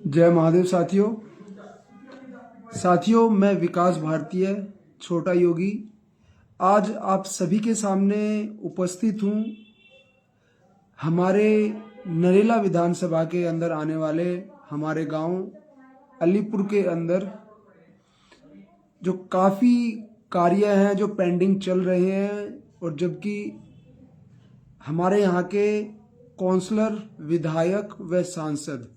जय महादेव साथियों, मैं विकास भारतीय छोटा योगी आज आप सभी के सामने उपस्थित हूँ। हमारे नरेला विधानसभा के अंदर आने वाले हमारे गांव अलीपुर के अंदर जो काफ़ी कार्य हैं जो पेंडिंग चल रहे हैं, और जबकि हमारे यहाँ के काउंसलर, विधायक व सांसद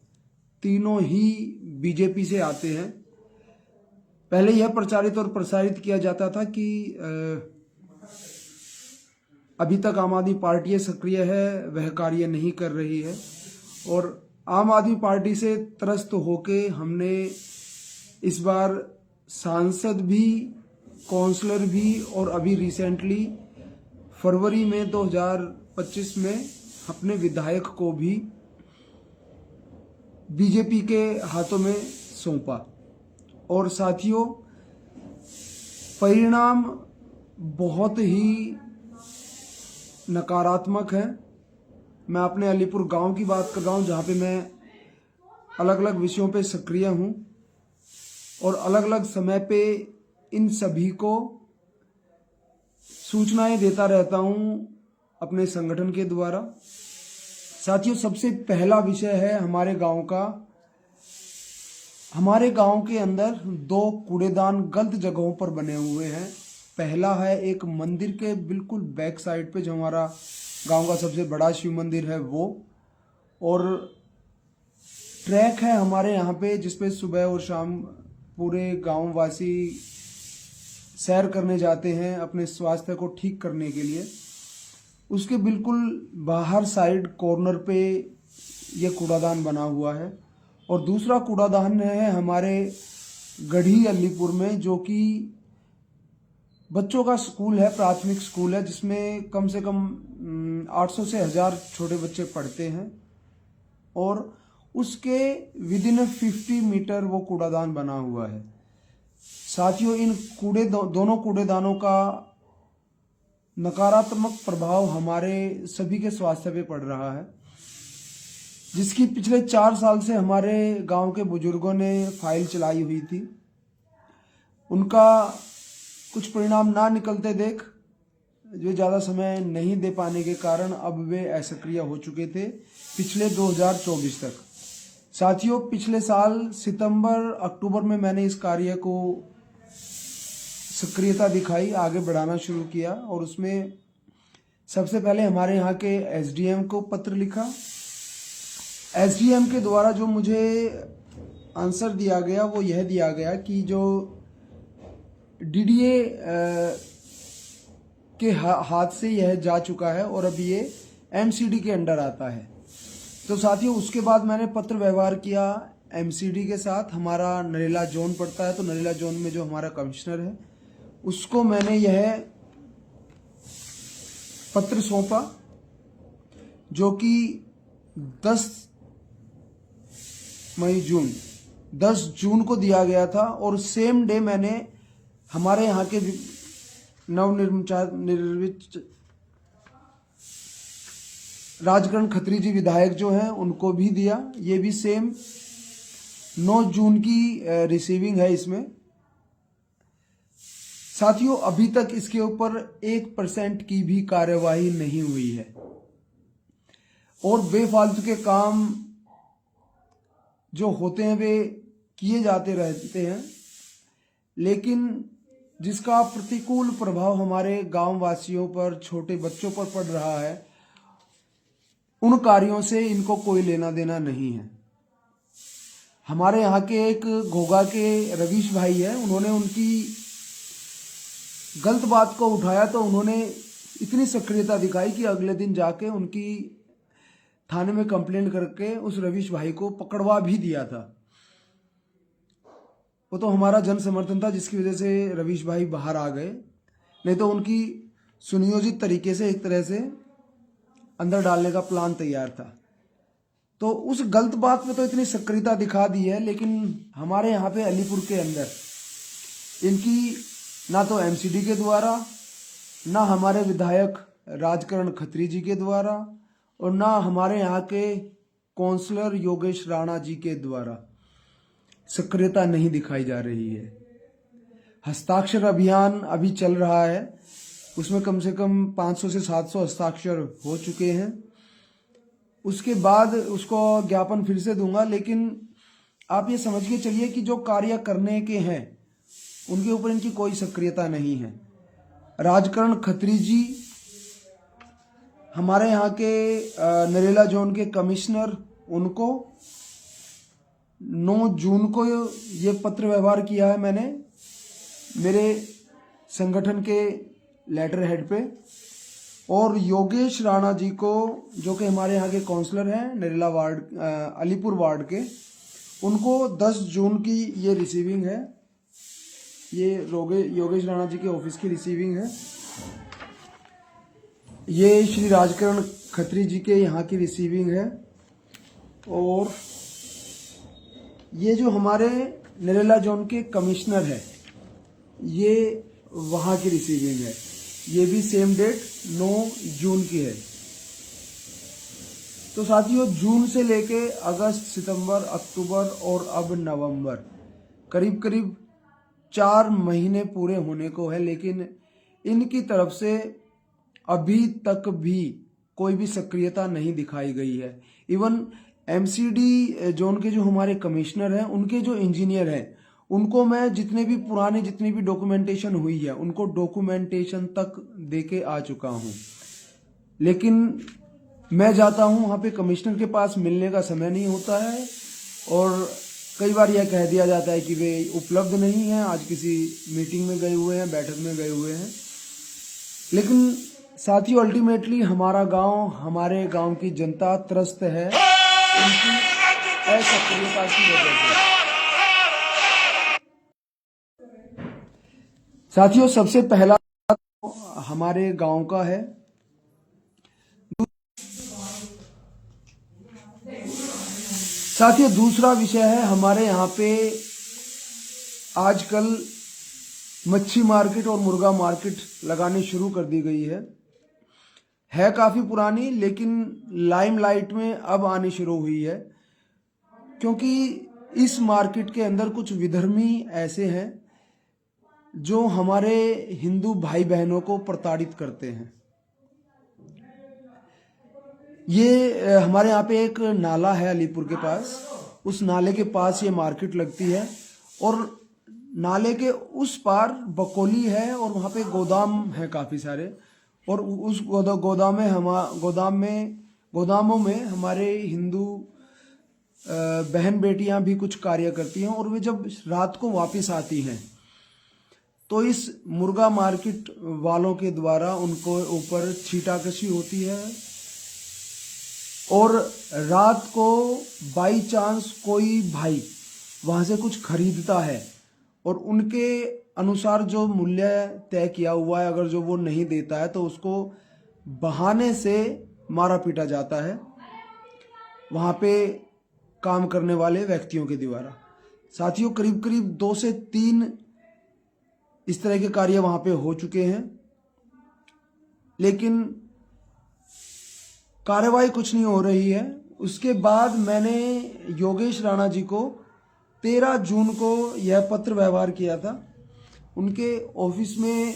तीनों ही बीजेपी से आते हैं। पहले यह प्रचारित और प्रसारित किया जाता था कि अभी तक आम आदमी पार्टी सक्रिय है, वह कार्य नहीं कर रही है, और आम आदमी पार्टी से त्रस्त होके हमने इस बार सांसद भी, काउंसलर भी और अभी रिसेंटली फरवरी में 2025 में अपने विधायक को भी बीजेपी के हाथों में सौंपा। और साथियों, परिणाम बहुत ही नकारात्मक है। मैं अपने अलीपुर गांव की बात कर रहा हूं, जहां पे मैं अलग अलग विषयों पे सक्रिय हूं और अलग अलग समय पे इन सभी को सूचनाएं देता रहता हूं अपने संगठन के द्वारा। साथियों, सबसे पहला विषय है हमारे गांव का। हमारे गांव के अंदर 2 कूड़ेदान गलत जगहों पर बने हुए हैं। पहला है एक मंदिर के बिल्कुल बैक साइड पे, जो हमारा गांव का सबसे बड़ा शिव मंदिर है वो, और ट्रैक है हमारे यहाँ पे जिसपे सुबह और शाम पूरे गांव वासी सैर करने जाते हैं अपने स्वास्थ्य को ठीक करने के लिए। उसके बिल्कुल बाहर साइड कॉर्नर पे ये कूड़ादान बना हुआ है। और दूसरा कूड़ादान है हमारे गढ़ी अलीपुर में, जो कि बच्चों का स्कूल है, प्राथमिक स्कूल है, जिसमें कम से कम 800 से 1000 छोटे बच्चे पढ़ते हैं, और उसके विदिन 50 मीटर वो कूड़ादान बना हुआ है। साथियों, इन दोनों कूड़ेदानों का नकारात्मक प्रभाव हमारे सभी के स्वास्थ्य पे पड़ रहा है, जिसकी पिछले 4 साल से हमारे गांव के बुजुर्गों ने फाइल चलाई हुई थी। उनका कुछ परिणाम ना निकलते देख जो ज़्यादा समय नहीं दे पाने के कारण अब वे असक्रिय हो चुके थे पिछले 2024 तक। साथियों, पिछले साल सितंबर अक्टूबर में मैंने इस कार्य को सक्रियता दिखाई, आगे बढ़ाना शुरू किया, और उसमें सबसे पहले हमारे यहाँ के एसडीएम को पत्र लिखा। एसडीएम के द्वारा जो मुझे आंसर दिया गया वो यह दिया गया कि जो डीडीए के हाथ से यह जा चुका है और अब ये एमसीडी के अंडर आता है। तो साथियों, उसके बाद मैंने पत्र व्यवहार किया एमसीडी के साथ। हमारा नरेला जोन पड़ता है, तो नरेला जोन में जो हमारा कमिश्नर है उसको मैंने यह पत्र सौंपा, जो कि 10 जून को दिया गया था। और सेम डे मैंने हमारे यहाँ के नवनिर्मित राजकरण खत्री जी विधायक जो हैं उनको भी दिया। ये भी सेम 9 जून की रिसीविंग है इसमें। साथियों, अभी तक इसके ऊपर 1% की भी कार्यवाही नहीं हुई है, और बेफालतू के काम जो होते हैं वे किए जाते रहते हैं, लेकिन जिसका प्रतिकूल प्रभाव हमारे गांव वासियों पर, छोटे बच्चों पर पड़ रहा है, उन कार्यों से इनको कोई लेना देना नहीं है। हमारे यहाँ के एक घोगा के रवीश भाई है, उन्होंने उनकी गलत बात को उठाया तो उन्होंने इतनी सक्रियता दिखाई कि अगले दिन जाके उनकी थाने में कंप्लेंट करके उस रवीश भाई को पकड़वा भी दिया था। वो तो हमारा जन समर्थन था जिसकी वजह से रवीश भाई बाहर आ गए, नहीं तो उनकी सुनियोजित तरीके से एक तरह से अंदर डालने का प्लान तैयार था। तो उस गलत बात में तो इतनी सक्रियता दिखा दी है, लेकिन हमारे यहाँ पे अलीपुर के अंदर इनकी ना तो एमसीडी के द्वारा, ना हमारे विधायक राजकरण खत्री जी के द्वारा, और ना हमारे यहाँ के काउंसलर योगेश राणा जी के द्वारा सक्रियता नहीं दिखाई जा रही है। हस्ताक्षर अभियान अभी चल रहा है, उसमें कम से कम 500 से 700 हस्ताक्षर हो चुके हैं। उसके बाद उसको ज्ञापन फिर से दूंगा, लेकिन आप ये समझ के चलिए कि जो कार्य करने के हैं उनके ऊपर इनकी कोई सक्रियता नहीं है। राजकरण खत्री जी हमारे यहाँ के नरेला जोन के कमिश्नर, उनको 9 जून को ये पत्र व्यवहार किया है मैंने मेरे संगठन के लेटर हेड पे, और योगेश राणा जी को जो कि हमारे यहाँ के काउंसलर हैं नरेला वार्ड अलीपुर वार्ड के, उनको 10 जून की ये रिसीविंग है। ये योगेश राणा जी के ऑफिस की रिसीविंग है। ये श्री राजकरण खत्री जी के यहाँ की रिसीविंग है, और ये जो हमारे नरेला जोन के कमिश्नर है ये वहाँ की रिसीविंग है। ये भी सेम डेट 9 जून की है। तो साथियों, जून से लेके अगस्त, सितंबर, अक्टूबर और अब नवंबर, करीब करीब 4 महीने पूरे होने को है, लेकिन इनकी तरफ से अभी तक भी कोई भी सक्रियता नहीं दिखाई गई है। इवन एमसीडी जोन के जो हमारे कमिश्नर हैं, उनके जो इंजीनियर हैं, उनको मैं जितनी भी डॉक्यूमेंटेशन हुई है उनको डॉक्यूमेंटेशन तक देके आ चुका हूं, लेकिन मैं जाता हूं वहां पे कमिश्नर के पास, मिलने का समय नहीं होता है, और कई बार यह कह दिया जाता है कि वे उपलब्ध नहीं हैं, आज किसी मीटिंग में गए हुए हैं, बैठक में गए हुए हैं। लेकिन साथियों, अल्टीमेटली हमारा गांव, हमारे गांव की जनता त्रस्त है उनकी असक्रियता की वजह से। साथियों, सबसे पहला हमारे गांव का है। साथियों, दूसरा विषय है हमारे यहाँ पे आजकल मच्छी मार्केट और मुर्गा मार्केट लगानी शुरू कर दी गई है काफी पुरानी, लेकिन लाइमलाइट में अब आनी शुरू हुई है, क्योंकि इस मार्केट के अंदर कुछ विधर्मी ऐसे हैं जो हमारे हिंदू भाई बहनों को प्रताड़ित करते हैं। ये हमारे यहाँ पे एक नाला है अलीपुर के पास, उस नाले के पास ये मार्केट लगती है, और नाले के उस पार बकोली है, और वहाँ पे गोदाम है काफ़ी सारे, और उस गोदामों में हमारे हिंदू बहन बेटियां भी कुछ कार्य करती हैं, और वे जब रात को वापस आती हैं तो इस मुर्गा मार्केट वालों के द्वारा उनको ऊपर छीटाकशी होती है, और रात को बाई चांस कोई भाई वहां से कुछ खरीदता है और उनके अनुसार जो मूल्य तय किया हुआ है अगर जो वो नहीं देता है तो उसको बहाने से मारा पीटा जाता है वहां पे काम करने वाले व्यक्तियों के द्वारा। साथियों, करीब करीब 2 से 3 इस तरह के कार्य वहां पे हो चुके हैं, लेकिन कार्रवाई कुछ नहीं हो रही है। उसके बाद मैंने योगेश राणा जी को 13 जून को यह पत्र व्यवहार किया था। उनके ऑफिस में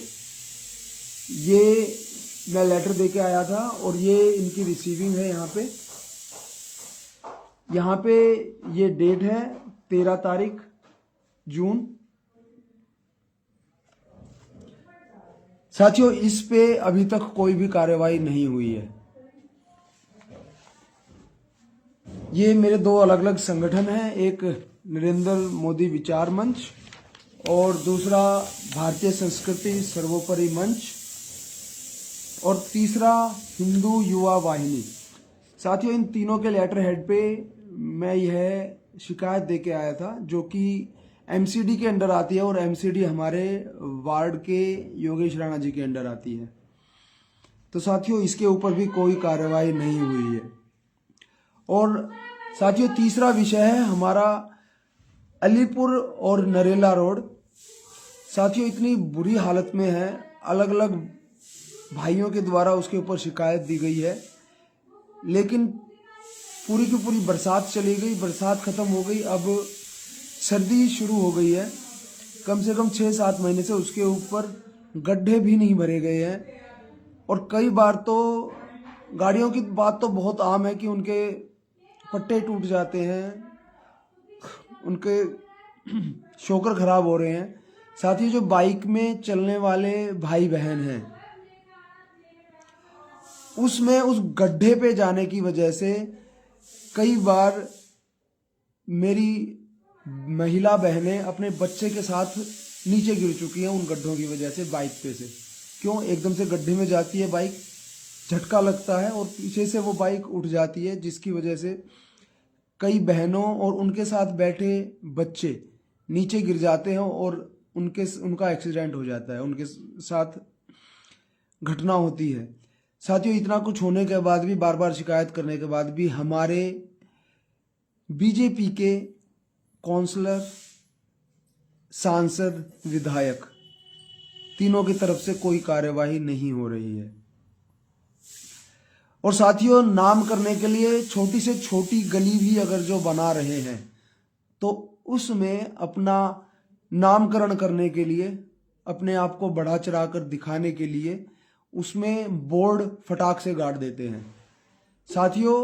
ये मैं लेटर देके आया था, और ये इनकी रिसीविंग है। यहाँ पे ये डेट है 13 तारीख जून। साथियों, इस पे अभी तक कोई भी कार्रवाई नहीं हुई है। ये मेरे 2 अलग अलग संगठन हैं, एक नरेंद्र मोदी विचार मंच और दूसरा भारतीय संस्कृति सर्वोपरि मंच, और तीसरा हिंदू युवा वाहिनी। साथियों, इन तीनों के लेटर हेड पे मैं यह शिकायत देके आया था, जो कि एमसीडी के अंडर आती है, और एमसीडी हमारे वार्ड के योगेश राणा जी के अंडर आती है। तो साथियों, इसके ऊपर भी कोई कार्रवाई नहीं हुई है। और साथियों, तीसरा विषय है हमारा अलीपुर और नरेला रोड। साथियों, इतनी बुरी हालत में है, अलग अलग भाइयों के द्वारा उसके ऊपर शिकायत दी गई है, लेकिन पूरी की पूरी बरसात चली गई, बरसात खत्म हो गई। अब सर्दी शुरू हो गई है, कम से कम 6-7 महीने से उसके ऊपर गड्ढे भी नहीं भरे गए हैं। और कई बार तो गाड़ियों की बात तो बहुत आम है कि उनके पट्टे टूट जाते हैं, उनके शोकर खराब हो रहे हैं। साथ ही जो बाइक में चलने वाले भाई बहन हैं, उसमें उस गड्ढे पे जाने की वजह से कई बार मेरी महिला बहनें अपने बच्चे के साथ नीचे गिर चुकी हैं उन गड्ढों की वजह से, बाइक पे से। क्यों? एकदम से गड्ढे में जाती है बाइक, झटका लगता है और पीछे से वो बाइक उठ जाती है, जिसकी वजह से कई बहनों और उनके साथ बैठे बच्चे नीचे गिर जाते हैं और उनका एक्सीडेंट हो जाता है, उनके साथ घटना होती है। साथियों, इतना कुछ होने के बाद भी, बार बार शिकायत करने के बाद भी हमारे बीजेपी के काउंसलर, सांसद, विधायक तीनों की तरफ से कोई कार्यवाही नहीं हो रही है। और साथियों, नाम करने के लिए छोटी से छोटी गली भी अगर जो बना रहे हैं तो उसमें अपना नामकरण करने के लिए, अपने आप को बढ़ा चढ़ा कर दिखाने के लिए उसमें बोर्ड फटाक से गाड़ देते हैं। साथियों,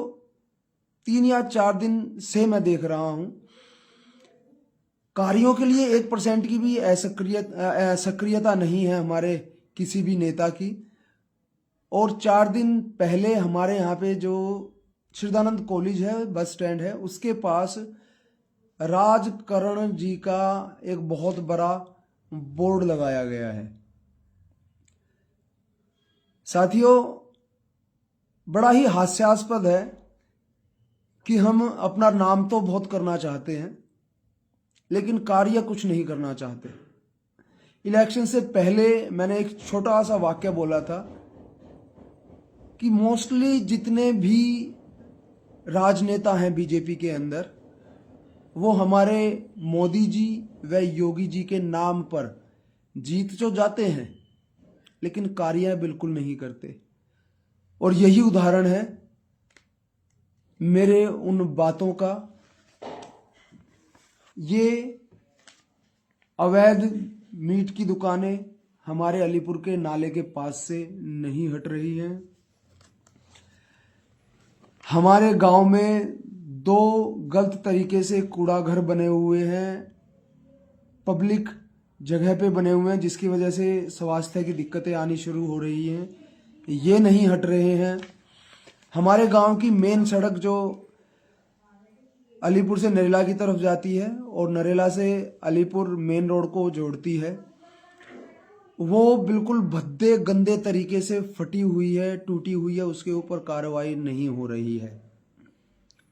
3 या 4 दिन से मैं देख रहा हूं, कार्यों के लिए 1% की भी सक्रियता नहीं है हमारे किसी भी नेता की। और 4 दिन पहले हमारे यहाँ पे जो श्रीदानंद कॉलेज है, बस स्टैंड है, उसके पास राजकरण जी का एक बहुत बड़ा बोर्ड लगाया गया है। साथियों, बड़ा ही हास्यास्पद है कि हम अपना नाम तो बहुत करना चाहते हैं लेकिन कार्य कुछ नहीं करना चाहते। इलेक्शन से पहले मैंने एक छोटा सा वाक्य बोला था कि मोस्टली जितने भी राजनेता हैं बीजेपी के अंदर, वो हमारे मोदी जी व योगी जी के नाम पर जीत जो जाते हैं लेकिन कार्य बिल्कुल नहीं करते। और यही उदाहरण है मेरे उन बातों का। ये अवैध मीट की दुकानें हमारे अलीपुर के नाले के पास से नहीं हट रही हैं। हमारे गांव में 2 गलत तरीके से कूड़ा घर बने हुए हैं, पब्लिक जगह पे बने हुए हैं, जिसकी वजह से स्वास्थ्य की दिक्कतें आनी शुरू हो रही हैं। ये नहीं हट रहे हैं। हमारे गांव की मेन सड़क जो अलीपुर से नरेला की तरफ जाती है और नरेला से अलीपुर मेन रोड को जोड़ती है, वो बिल्कुल भद्दे गंदे तरीके से फटी हुई है, टूटी हुई है, उसके ऊपर कार्रवाई नहीं हो रही है।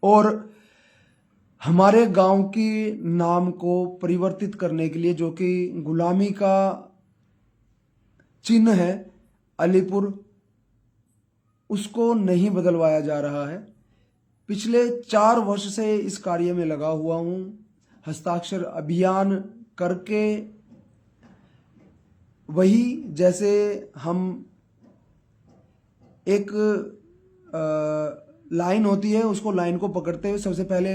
और हमारे गांव के नाम को परिवर्तित करने के लिए, जो कि गुलामी का चिन्ह है अलीपुर, उसको नहीं बदलवाया जा रहा है। पिछले 4 वर्ष से इस कार्य में लगा हुआ हूं, हस्ताक्षर अभियान करके। वही जैसे हम एक लाइन होती है, उसको लाइन को पकड़ते हुए सबसे पहले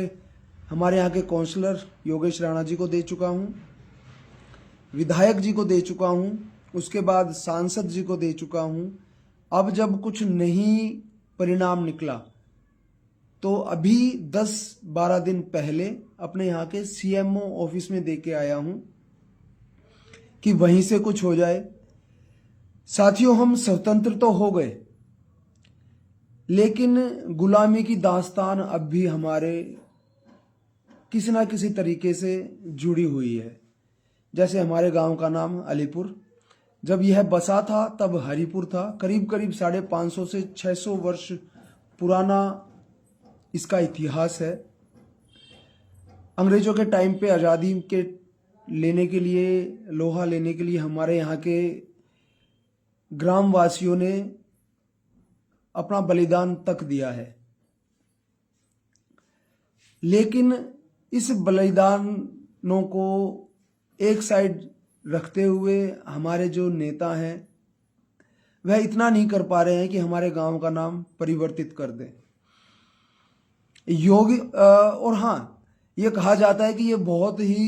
हमारे यहाँ के काउंसलर योगेश राणा जी को दे चुका हूँ, विधायक जी को दे चुका हूँ, उसके बाद सांसद जी को दे चुका हूँ। अब जब कुछ नहीं परिणाम निकला तो अभी 10-12 दिन पहले अपने यहाँ के सीएमओ ऑफिस में दे के आया हूँ कि वहीं से कुछ हो जाए। साथियों, हम स्वतंत्र तो हो गए लेकिन गुलामी की दास्तान अब भी हमारे किसी ना किसी तरीके से जुड़ी हुई है। जैसे हमारे गांव का नाम अलीपुर, जब यह बसा था तब हरिपुर था। करीब करीब 550 से 600 वर्ष पुराना इसका इतिहास है। अंग्रेजों के टाइम पे आज़ादी के लेने के लिए, लोहा लेने के लिए हमारे यहाँ के ग्रामवासियों ने अपना बलिदान तक दिया है। लेकिन इस बलिदानों को एक साइड रखते हुए हमारे जो नेता हैं वह इतना नहीं कर पा रहे हैं कि हमारे गांव का नाम परिवर्तित कर दें। योगी और हाँ, ये कहा जाता है कि ये बहुत ही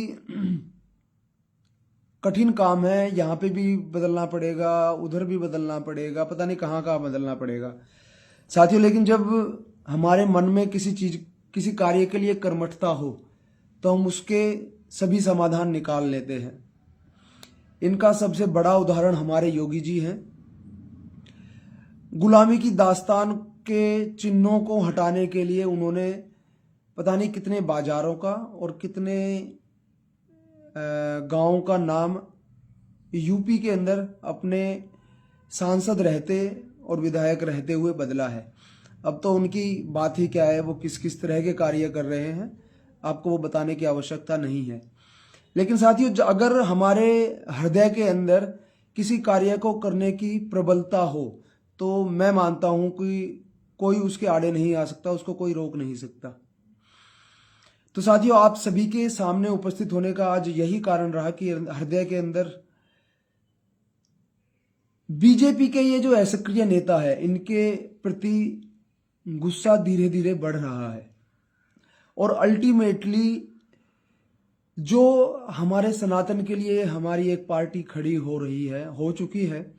कठिन काम है, यहाँ पे भी बदलना पड़ेगा, उधर भी बदलना पड़ेगा, पता नहीं कहाँ कहाँ बदलना पड़ेगा साथियों। लेकिन जब हमारे मन में किसी कार्य के लिए कर्मठता हो तो हम उसके सभी समाधान निकाल लेते हैं। इनका सबसे बड़ा उदाहरण हमारे योगी जी हैं। गुलामी की दास्तान के चिन्हों को हटाने के लिए उन्होंने पता नहीं कितने बाजारों का और कितने गांवों का नाम यूपी के अंदर अपने सांसद रहते और विधायक रहते हुए बदला है। अब तो उनकी बात ही क्या है, वो किस किस तरह के कार्य कर रहे हैं आपको वो बताने की आवश्यकता नहीं है। लेकिन साथियों, अगर हमारे हृदय के अंदर किसी कार्य को करने की प्रबलता हो तो मैं मानता हूं कि कोई उसके आड़े नहीं आ सकता, उसको कोई रोक नहीं सकता। तो साथियों, आप सभी के सामने उपस्थित होने का आज यही कारण रहा कि हृदय के अंदर बीजेपी के ये जो असक्रिय नेता है, इनके प्रति गुस्सा धीरे धीरे बढ़ रहा है और अल्टीमेटली जो हमारे सनातन के लिए हमारी एक पार्टी खड़ी हो चुकी है,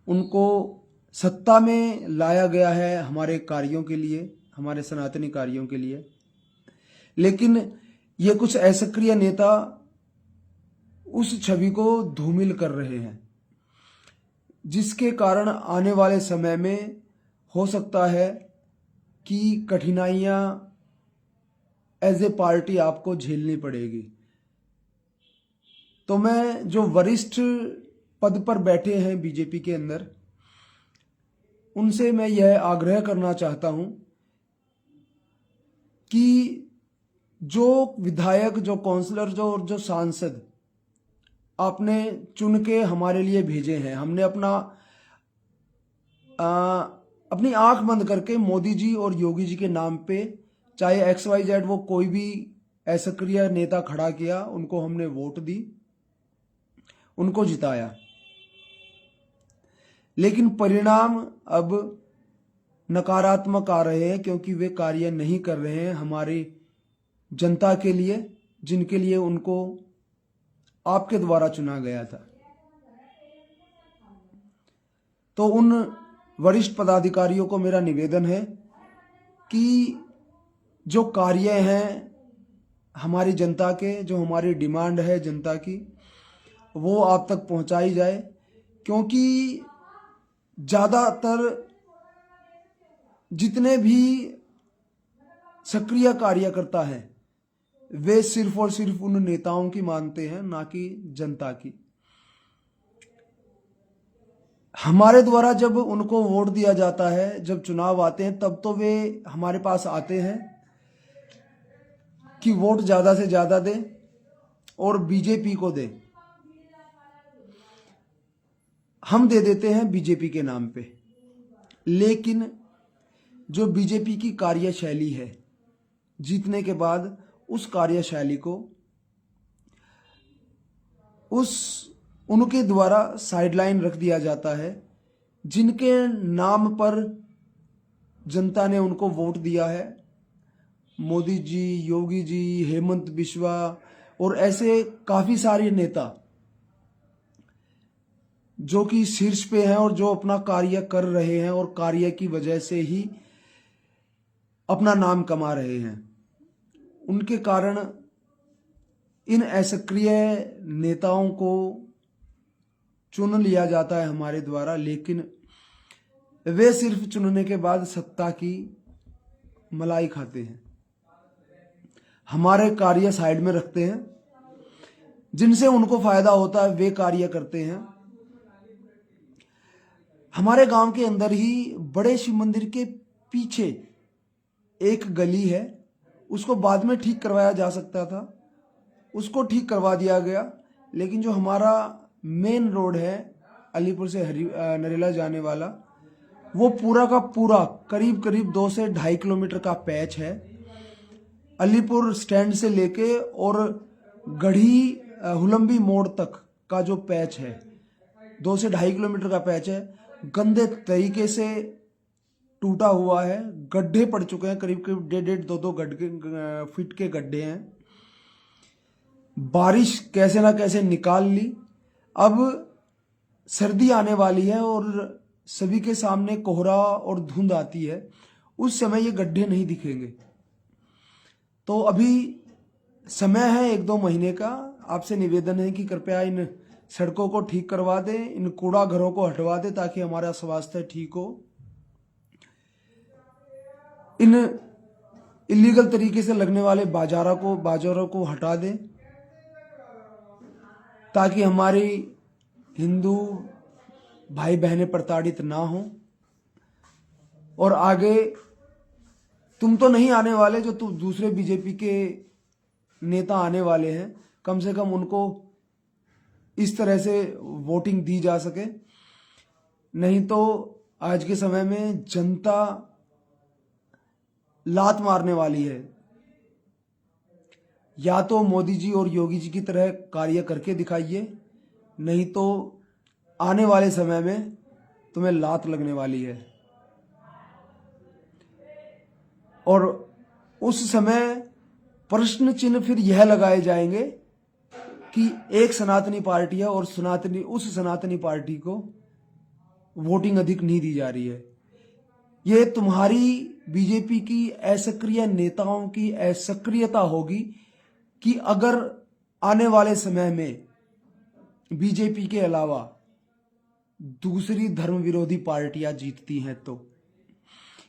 उनको सत्ता में लाया गया है हमारे कार्यों के लिए, हमारे सनातनी कार्यों के लिए। लेकिन ये कुछ असक्रिय नेता उस छवि को धूमिल कर रहे हैं, जिसके कारण आने वाले समय में हो सकता है कि कठिनाइयां एज ए पार्टी आपको झेलनी पड़ेगी। तो मैं जो वरिष्ठ पद पर बैठे हैं बीजेपी के अंदर, उनसे मैं यह आग्रह करना चाहता हूं कि जो विधायक, जो काउंसलर, जो सांसद आपने चुन के हमारे लिए भेजे हैं, हमने अपनी आंख बंद करके मोदी जी और योगी जी के नाम पे, चाहे XYZ वो कोई भी असक्रिय नेता खड़ा किया, उनको हमने वोट दी, उनको जिताया। लेकिन परिणाम अब नकारात्मक आ रहे हैं क्योंकि वे कार्य नहीं कर रहे हैं हमारी जनता के लिए, जिनके लिए उनको आपके द्वारा चुना गया था। तो उन वरिष्ठ पदाधिकारियों को मेरा निवेदन है कि जो कार्य हैं हमारी जनता के, जो हमारी डिमांड है जनता की, वो आप तक पहुंचाई जाए, क्योंकि ज़्यादातर जितने भी सक्रिय कार्यकर्ता हैं वे सिर्फ और सिर्फ उन नेताओं की मानते हैं, ना कि जनता की। हमारे द्वारा जब उनको वोट दिया जाता है, जब चुनाव आते हैं, तब तो वे हमारे पास आते हैं कि वोट ज़्यादा से ज़्यादा दें और बीजेपी को दें। हम दे देते हैं बीजेपी के नाम पे, लेकिन जो बीजेपी की कार्यशैली है, जीतने के बाद उस कार्यशैली को उनके द्वारा साइडलाइन रख दिया जाता है, जिनके नाम पर जनता ने उनको वोट दिया है, मोदी जी, योगी जी, हेमंत बिश्वा और ऐसे काफी सारे नेता जो कि शीर्ष पे हैं और जो अपना कार्य कर रहे हैं और कार्य की वजह से ही अपना नाम कमा रहे हैं। उनके कारण इन असक्रिय नेताओं को चुन लिया जाता है हमारे द्वारा, लेकिन वे सिर्फ चुनने के बाद सत्ता की मलाई खाते हैं, हमारे कार्य साइड में रखते हैं, जिनसे उनको फायदा होता है वे कार्य करते हैं। हमारे गांव के अंदर ही बड़े शिव मंदिर के पीछे एक गली है, उसको बाद में ठीक करवाया जा सकता था, उसको ठीक करवा दिया गया। लेकिन जो हमारा मेन रोड है अलीपुर से नरेला जाने वाला, वो पूरा का पूरा करीब करीब 2 से 2.5 किलोमीटर का पैच है। अलीपुर स्टैंड से लेके और गढ़ी हुलम्बी मोड़ तक का जो पैच है, 2 से 2.5 किलोमीटर का पैच है, गंदे तरीके से टूटा हुआ है, गड्ढे पड़ चुके हैं, करीब करीब 1.5-2 फीट के गड्ढे हैं। बारिश कैसे ना कैसे निकाल ली। अब सर्दी आने वाली है और सभी के सामने कोहरा और धुंध आती है, उस समय ये गड्ढे नहीं दिखेंगे। तो अभी समय है 1-2 महीने का। आपसे निवेदन है कि कृपया इन सड़कों को ठीक करवा दें, इन कूड़ा घरों को हटवा दें ताकि हमारा स्वास्थ्य ठीक हो। इन इलीगल तरीके से लगने वाले बाजारों को हटा दें ताकि हमारी हिंदू भाई बहनें प्रताड़ित ना हो। और आगे तुम तो नहीं आने वाले, जो तुम दूसरे बीजेपी के नेता आने वाले हैं, कम से कम उनको इस तरह से वोटिंग दी जा सके। नहीं तो आज के समय में जनता लात मारने वाली है। या तो मोदी जी और योगी जी की तरह कार्य करके दिखाइए, नहीं तो आने वाले समय में तुम्हें लात लगने वाली है। और उस समय प्रश्न चिन्ह फिर यह लगाए जाएंगे कि एक सनातनी पार्टी है और उस सनातनी पार्टी को वोटिंग अधिक नहीं दी जा रही है। ये तुम्हारी बीजेपी की असक्रिय नेताओं की असक्रियता होगी कि अगर आने वाले समय में बीजेपी के अलावा दूसरी धर्म विरोधी पार्टियां जीतती हैं तो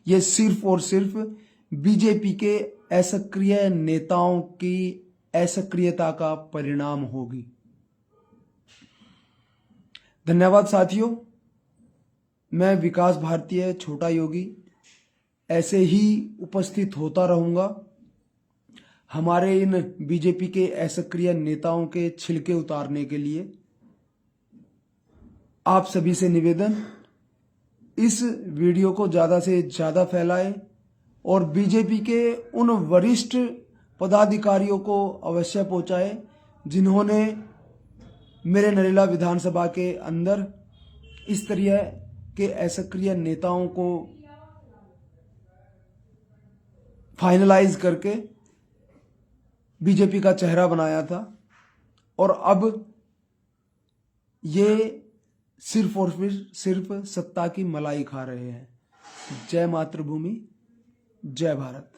ये सिर्फ और सिर्फ बीजेपी के असक्रिय नेताओं की असक्रियता का परिणाम होगी। धन्यवाद साथियों। मैं विकास भारतीय छोटा योगी ऐसे ही उपस्थित होता रहूंगा। हमारे इन बीजेपी के असक्रिय नेताओं के छिलके उतारने के लिए आप सभी से निवेदन, इस वीडियो को ज़्यादा से ज़्यादा फैलाएं और बीजेपी के उन वरिष्ठ पदाधिकारियों को अवश्य पहुंचाएं जिन्होंने मेरे नरेला विधानसभा के अंदर इस तरह के असक्रिय नेताओं को फाइनलाइज करके बीजेपी का चेहरा बनाया था। और अब ये सिर्फ और सिर्फ सत्ता की मलाई खा रहे हैं। जय मातृभूमि, जय भारत।